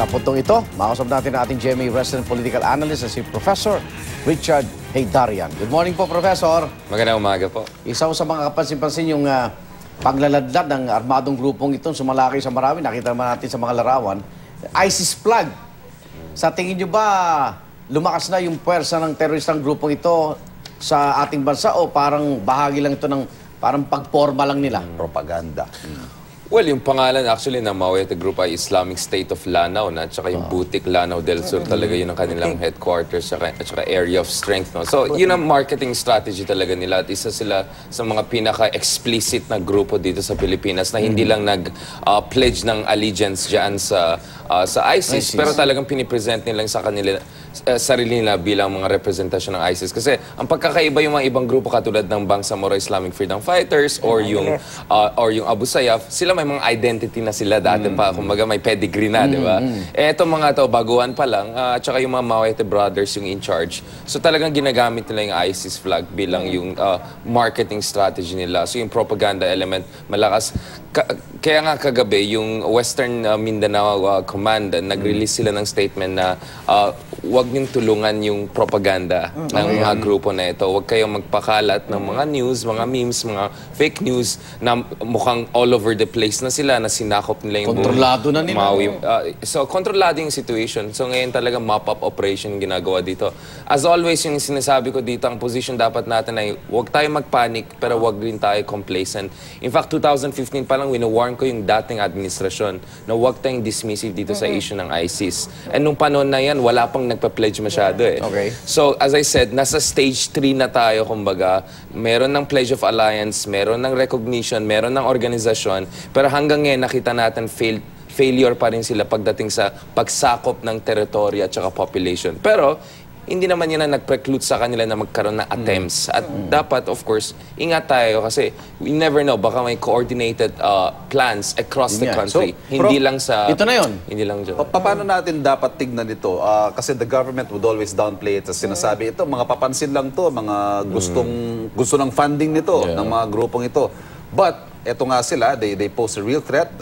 Sa puntong ito, makausap natin ang ating GMA Resident Political Analyst na si Professor Richard Heydarian. Good morning po, Professor. Magandang umaga po. Isa sa mga kapansin-pansin yung paglaladlad ng armadong grupong ito sumalaki sa marami. Nakita naman natin sa mga larawan. ISIS flag. Sa tingin nyo ba lumakas na yung puwersa ng teroristang grupong ito sa ating bansa o parang bahagi lang ito ng parang pagporma lang nila? Propaganda. Well, yung pangalan actually ng Mawete Group ay Islamic State of Lanao na at saka yung Butik Lanao del Sur talaga yun ang kanilang headquarters at saka area of strength. No? So, yun ang marketing strategy talaga nila at isa sila sa mga pinaka-explicit na grupo dito sa Pilipinas na hindi lang nag-pledge ng allegiance dyan sa ISIS, pero talagang pinipresent nila sa kanila sarili nila bilang mga representasyon ng ISIS. Kasi ang pagkakaiba yung mga ibang grupo katulad ng Bangsamoro Islamic Freedom Fighters or yung Abu Sayyaf, sila may mga identity na sila dati pa, kumbaga may pedigree na, di ba? Eh, itong mga to, baguhan pa lang, at saka yung mga Mawete brothers yung in charge. So talagang ginagamit nila yung ISIS flag bilang yung marketing strategy nila. So yung propaganda element, malakas. Kaya nga kagabi, yung Western Mindanao Command, nag-release sila ng statement na huwag niyong tulungan yung propaganda ng mga grupo na ito. Huwag kayong magpakalat ng mga news, mga memes, mga fake news na mukhang all over the place na sila, na sinakop nila yung kontrolado na nila. So, kontrolado yung situation. So, ngayon talaga mop-up operation yung ginagawa dito. As always, yung sinasabi ko dito, ang position dapat natin ay huwag tayo magpanic, pero huwag rin tayo complacent. In fact, 2015 pa lang, wino-warn ko yung dating administrasyon na huwag tayong dismissive dito sa issue ng ISIS. And nung panahon na yan, wala pang nagpa-pledge masyado eh. Okay. So, as I said, nasa stage 3 na tayo, kumbaga. Meron ng Pledge of Alliance, meron ng recognition, meron ng organisasyon, pero hanggang ngayon nakita natin failure pa rin sila pagdating sa pagsakop ng teritoryo at saka population. Pero, hindi naman yan na nag-preclude sa kanila na magkaroon ng attempts. At dapat, of course, ingat tayo kasi we never know, baka may coordinated plans across the country. So, hindi lang sa... Ito na yun. Hindi lang dyan. Paano natin dapat tignan ito? Kasi the government would always downplay it. Sinasabi ito, mga papansin lang to, mga gusto ng funding nito, ng mga grupong ito. But, ito nga sila, they pose a real threat.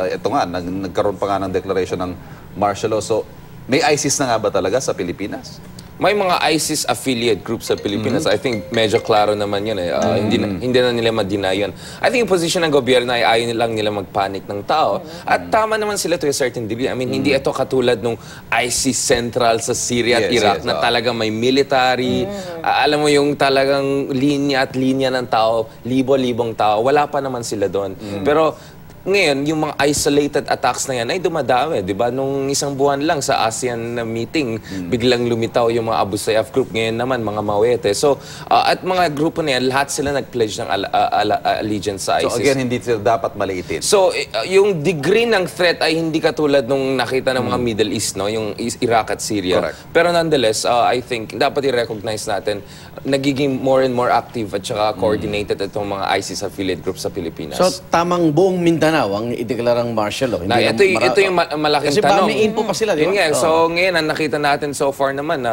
Ito nga, nagkaroon pa nga ng declaration ng martial law. So, may ISIS na nga ba talaga sa Pilipinas? May mga ISIS affiliate groups sa Pilipinas. I think medyo klaro naman yun eh. Hindi na nila ma-deny yun. I think yung position ng gobyerno ay ayaw lang nila magpanik ng tao. At tama naman sila to a certain degree. I mean, hindi ito katulad nung ISIS Central sa Syria at Iraq na talagang may military. Alam mo yung talagang linya at linya ng tao, libo-libong tao. Wala pa naman sila doon. Pero ngayon, yung mga isolated attacks na yan ay dumadami, di ba? Nung isang buwan lang sa ASEAN meeting, biglang lumitaw yung mga Abu Sayyaf group. Ngayon naman, mga Mawete. So, at mga grupo na yan, lahat sila nag-pledge ng allegiance sa ISIS. So again, hindi sila dapat maliitin. So, yung degree ng threat ay hindi katulad nung nakita ng mga Middle East, no? Yung Iraq at Syria. Correct. Pero nonetheless, I think dapat i-recognize natin, nagiging more and more active at saka coordinated itong mga ISIS affiliate groups sa Pilipinas. So, tamang buong Mindanao ang ideklarang martial law. Ito yung malaking kasi tanong. Kasi may info pa sila, di ba? Yun nga, so ngayon, ang nakita natin so far naman,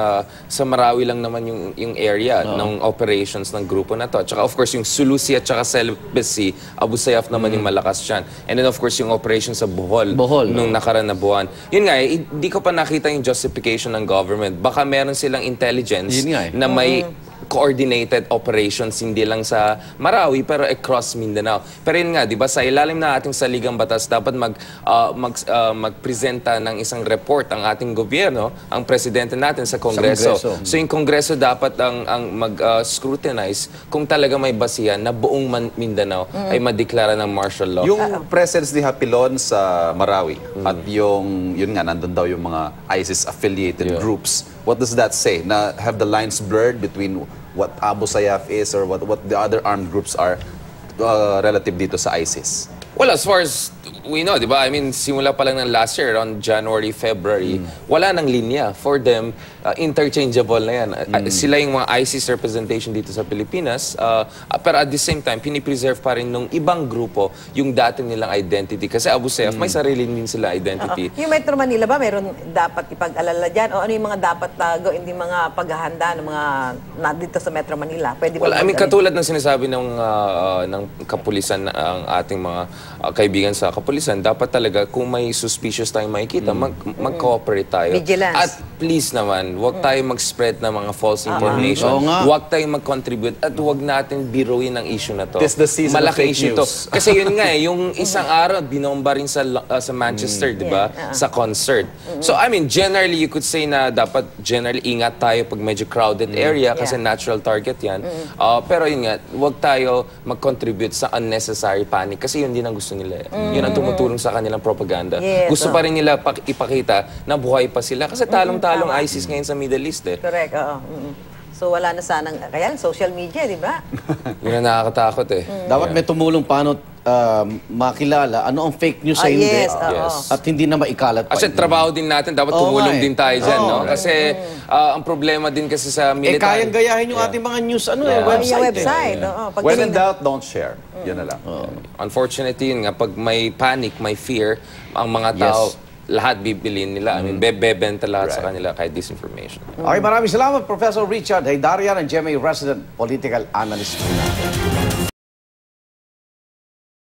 sa Marawi lang naman yung area ng operations ng grupo na to. Tsaka of course, yung Sulusi at tsaka Celebesi, Abu Sayyaf naman yung malakas dyan. And then of course, yung operation sa Bohol nung nakaraan na buwan. Yun nga, hindi ko pa nakita yung justification ng government. Baka meron silang intelligence na may coordinated operations, hindi lang sa Marawi, pero across Mindanao. Pero yun nga, di ba, sa ilalim na ating saligang batas, dapat magpresenta ng isang report ang ating gobyerno, ang presidente natin sa Kongreso. So yung Kongreso dapat ang mag-scrutinize kung talaga may basihan na buong Mindanao ay madeklara ng martial law. Yung presence ni Hapilon sa Marawi at yun nga, nandun daw yung mga ISIS-affiliated groups. What does that say? Na have the lines blurred between what Abu Sayyaf is or what the other armed groups are relative dito sa ISIS? Well, as far as we know, di ba? I mean, simula pa lang ng last year, on January, February, wala nang linya. For them, interchangeable na yan. Sila yung mga ISIS representation dito sa Pilipinas. Pero at the same time, pinipreserve pa rin nung ibang grupo yung dati nilang identity. Kasi Abu Sayyaf, may sarili din sila identity. Yung Metro Manila ba, meron dapat ipag-alala dyan? O ano yung mga dapat gawin din mga paghahanda ng mga dito sa Metro Manila? Pwede well, I mean, katulad ng sinasabi ng kapulisan ang ating mga kaibigan sa kapulisan, dapat talaga kung may suspicious tayong makikita, mag-cooperate tayo. Vigilance. At please naman, huwag tayo mag-spread ng mga false information. Oo nga. Huwag tayong mag-contribute at huwag natin biruin ang issue na to. This the season of Malaking fake issue news. to. Kasi yun nga yung isang araw, binomba rin sa Manchester, di ba? Sa concert. So, I mean, generally, you could say na dapat generally ingat tayo pag medyo crowded area kasi natural target yan. Pero yun nga, huwag tayo mag-contribute sa unnecessary panic kasi yun din ang gusto nila. Yun ang tumutulong sa kanilang propaganda. Yes, Gusto pa rin nila ipakita na buhay pa sila kasi talong-talong ISIS ngayon sa Middle East eh. Correct, oo. So wala na sanang, kaya social media, di ba? Yun ang nakakatakot eh. Dapat may tumulong paano makilala ano ang fake news sa hindi. Yes, oo. Yes. At hindi na maikalat pa. Kasi trabaho din natin, dapat tumulong nga eh. din tayo dyan, no? Kasi ang problema din kasi sa military. kayang gayahin yung ating mga news website. Yung website, oo. Pag When in tinignan- doubt, don't share. Yun na lang. Unfortunately, yun nga, pag may panic, may fear, ang mga tao, lahat bibilin nila. I mean, bebenta lahat sa kanila kahit disinformation. Okay, maraming salamat, Professor Richard Haydarian, ang GMA Resident Political Analyst.